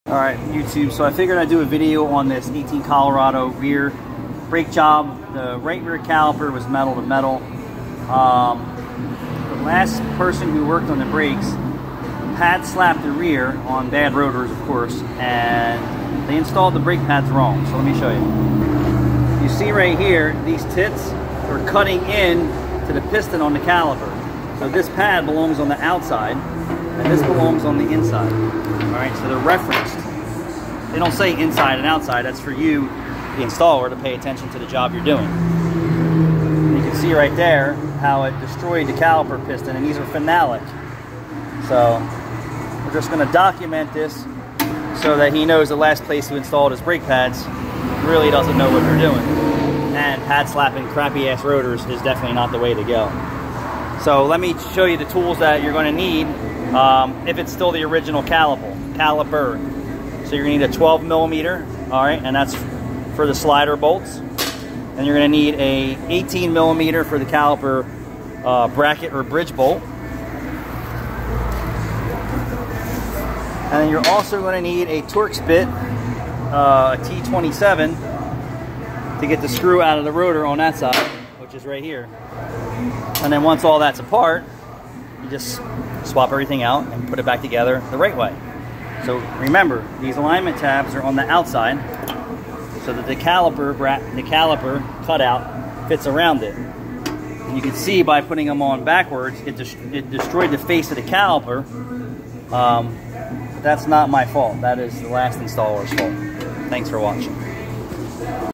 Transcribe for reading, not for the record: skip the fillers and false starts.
Alright, YouTube, so I figured I'd do a video on this 18 Colorado rear brake job. The right rear caliper was metal to metal. The last person who worked on the brakes pad slapped the rear on bad rotors, of course, and they installed the brake pads wrong. So let me show you. You see right here, these tits are cutting in to the piston on the caliper. So this pad belongs on the outside, and this belongs on the inside. Alright, so they're referenced. They don't say inside and outside. That's for you, the installer, to pay attention to the job you're doing. And you can see right there how it destroyed the caliper piston, and these are phenolic. So we're just going to document this so that he knows the last place who installed his brake pads really doesn't know what they're doing. And pad slapping crappy ass rotors is definitely not the way to go. So let me show you the tools that you're going to need if it's still the original caliper. So you're going to need a 12 millimeter, all right, and that's for the slider bolts. And you're going to need a 18 millimeter for the caliper bracket or bridge bolt. And then you're also going to need a Torx bit, a T27, to get the screw out of the rotor on that side, which is right here. And then once all that's apart, you just swap everything out and put it back together the right way. So remember, these alignment tabs are on the outside so that the caliper cutout fits around it. And you can see by putting them on backwards, it destroyed the face of the caliper. That's not my fault. That is the last installer's fault. Thanks for watching.